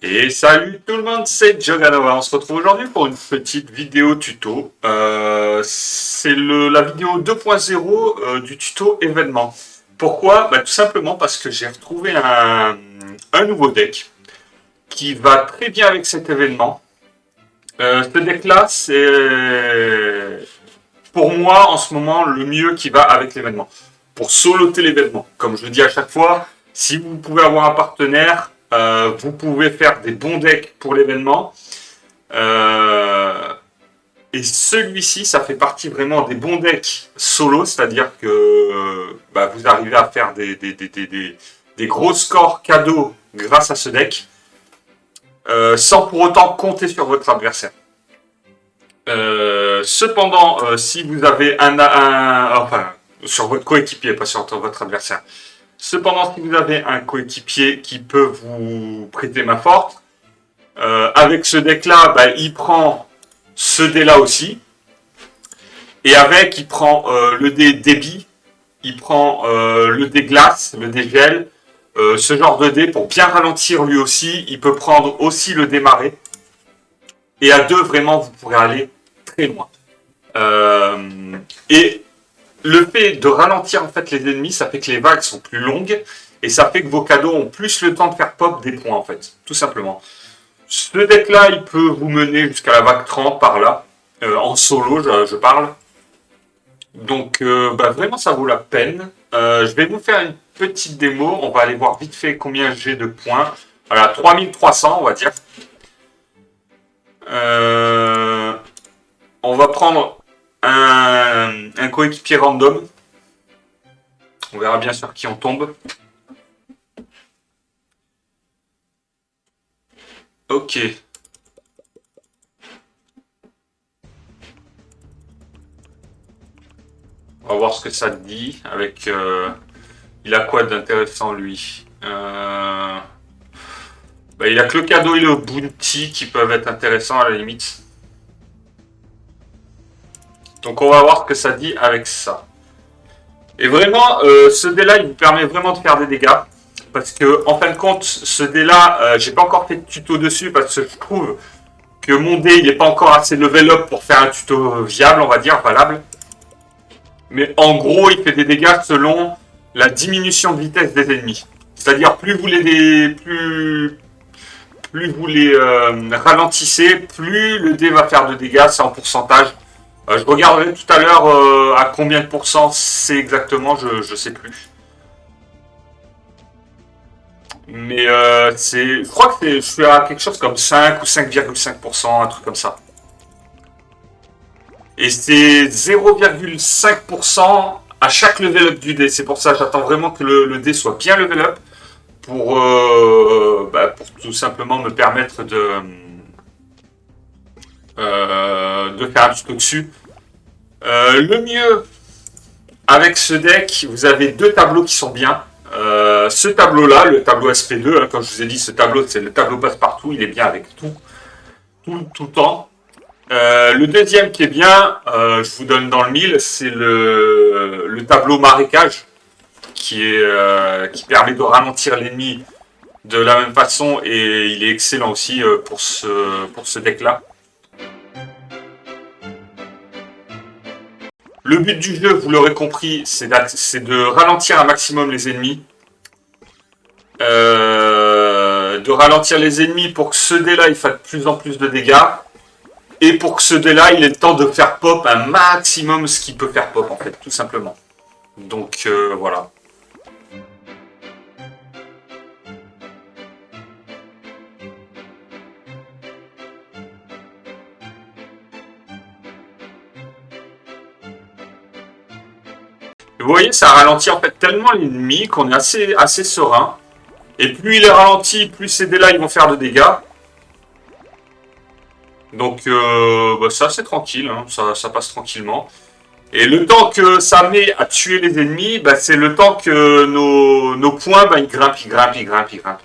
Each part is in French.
Et salut tout le monde, c'est Joganova. On se retrouve aujourd'hui pour une petite vidéo tuto. C'est la vidéo 2.0 du tuto événement. Pourquoi? Tout simplement parce que j'ai retrouvé un nouveau deck qui va très bien avec cet événement. Ce deck-là, c'est pour moi en ce moment le mieux qui va avec l'événement. Pour soloter l'événement. Comme je le dis à chaque fois, si vous pouvez avoir un partenaire, vous pouvez faire des bons decks pour l'événement. Et celui-ci, ça fait partie vraiment des bons decks solo, c'est-à-dire que vous arrivez à faire des gros scores cadeaux grâce à ce deck, sans pour autant compter sur votre adversaire. Cependant, si vous avez enfin, sur votre coéquipier, pas sur votre adversaire. Cependant, si vous avez un coéquipier qui peut vous prêter main forte, avec ce deck-là, il prend ce dé-là aussi. Et avec, il prend le dé débit, il prend le dé glace, le dé gel, ce genre de dé pour bien ralentir lui aussi. Il peut prendre aussi le dé marée. Et à deux, vraiment, vous pourrez aller très loin. Et le fait de ralentir en fait les ennemis, ça fait que les vagues sont plus longues et ça fait que vos cadeaux ont plus le temps de faire pop des points en fait, tout simplement. Ce deck là, il peut vous mener jusqu'à la vague 30 par là, en solo je parle. Donc vraiment ça vaut la peine. Je vais vous faire une petite démo, on va aller voir vite fait combien j'ai de points. Voilà, 3300 on va dire. On va prendre un coéquipier random. On verra bien sur qui on tombe. Ok. On va voir ce que ça dit avec... il a quoi d'intéressant lui il a que le cadeau et le bounty qui peuvent être intéressants à la limite. Donc on va voir ce que ça dit avec ça. Et vraiment, ce dé-là, il vous permet vraiment de faire des dégâts. Parce que, en fin de compte, ce dé-là, j'ai pas encore fait de tuto dessus parce que je trouve que mon dé, il n'est pas encore assez level up pour faire un tuto viable, on va dire, valable. Mais en gros, il fait des dégâts selon la diminution de vitesse des ennemis. C'est-à-dire, plus vous les ralentissez, plus le dé va faire de dégâts, c'est en pourcentage. Je regarderai tout à l'heure à combien de pourcents c'est exactement, je sais plus. Mais je crois que je suis à quelque chose comme 5 ou 5,5%, un truc comme ça. Et c'est 0,5% à chaque level up du dé. C'est pour ça que j'attends vraiment que le dé soit bien level up pour tout simplement me permettre de faire un petit peu dessus. Le mieux avec ce deck, vous avez deux tableaux qui sont bien. Ce tableau-là, le tableau SP2, hein, comme je vous ai dit, ce tableau, c'est le tableau passe-partout, il est bien avec tout le temps. Le deuxième qui est bien, je vous donne dans le mille, c'est le tableau marécage, qui permet de ralentir l'ennemi de la même façon, et il est excellent aussi pour ce deck-là. Le but du jeu, vous l'aurez compris, c'est de ralentir un maximum les ennemis. De ralentir les ennemis pour que ce dé-là, il fasse de plus en plus de dégâts. Et pour que ce dé-là, il ait le temps de faire pop un maximum ce qu'il peut faire pop, en fait, tout simplement. Donc, voilà. Vous voyez, ça ralentit en fait tellement l'ennemi qu'on est assez serein. Et plus il est ralenti, plus ces dés-là, ils vont faire de dégâts. Donc, ça, c'est tranquille, hein, ça passe tranquillement. Et le temps que ça met à tuer les ennemis, c'est le temps que nos points, ils grimpent, ils grimpent, ils grimpent, ils grimpent.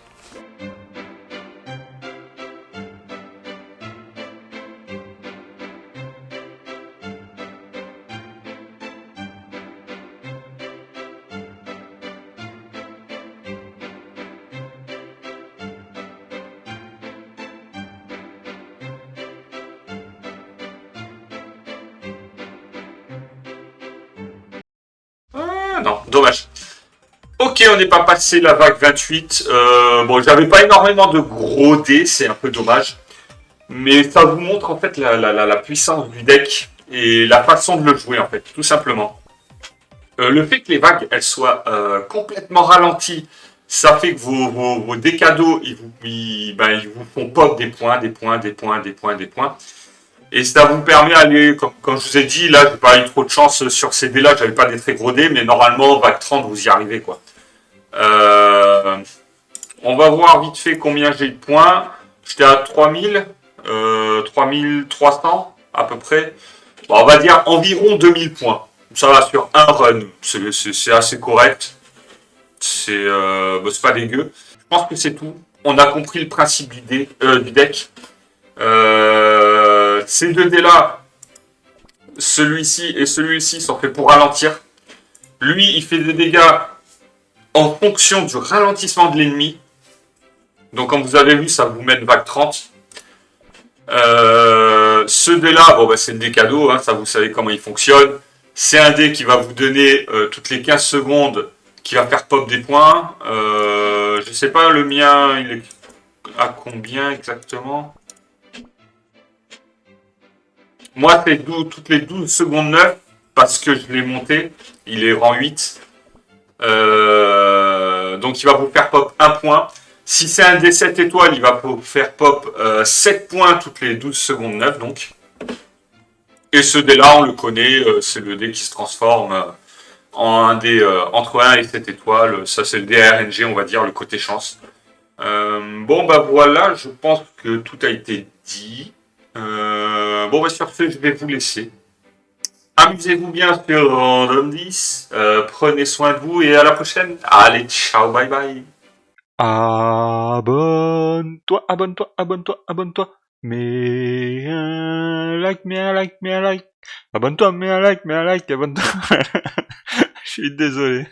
Ah non, dommage. Ok, on n'est pas passé la vague 28. Bon, j'avais pas énormément de gros dés, c'est un peu dommage. Mais ça vous montre en fait la puissance du deck et la façon de le jouer en fait, tout simplement. Le fait que les vagues elles soient complètement ralenties, ça fait que vos décados ils vous font pop des points, des points, des points, des points, des points. Et ça vous permet d'aller, comme je vous ai dit, là j'ai pas eu trop de chance sur ces dés là, j'avais pas des très gros dés, mais normalement vague 30 vous y arrivez quoi. On va voir vite fait combien j'ai de points. J'étais à 3000, 3300 à peu près. Bon, on va dire environ 2000 points. Ça va sur un run. C'est assez correct. C'est pas dégueu. Je pense que c'est tout. On a compris le principe du deck. Ces deux dés là, celui-ci et celui-ci sont faits pour ralentir. Lui, il fait des dégâts en fonction du ralentissement de l'ennemi. Donc, comme vous avez vu, ça vous mène vague 30. Ce dé-là, bon, bah, c'est le dé cadeau, hein, ça vous savez comment il fonctionne. C'est un dé qui va vous donner toutes les 15 secondes, qui va faire pop des points. Je sais pas, le mien, il est à combien exactement? Moi, c'est toutes les 12 secondes 9, parce que je l'ai monté. Il est rang 8. Donc, il va vous faire pop un point. Si c'est un D7 étoiles, il va vous faire pop 7 points toutes les 12 secondes 9, donc. Et ce dé-là, on le connaît, c'est le dé qui se transforme en un dé entre 1 et 7 étoiles. Ça, c'est le dé RNG, on va dire, le côté chance. Bon, bah voilà, je pense que tout a été dit. Bon, bah sur ce, je vais vous laisser. Amusez-vous bien sur Random 10. Prenez soin de vous et à la prochaine. Allez, ciao, bye bye. Abonne-toi, abonne-toi, abonne-toi, abonne-toi. Mets un like, mets un like, mets un like. Abonne-toi, mets un like, abonne-toi. Je suis désolé.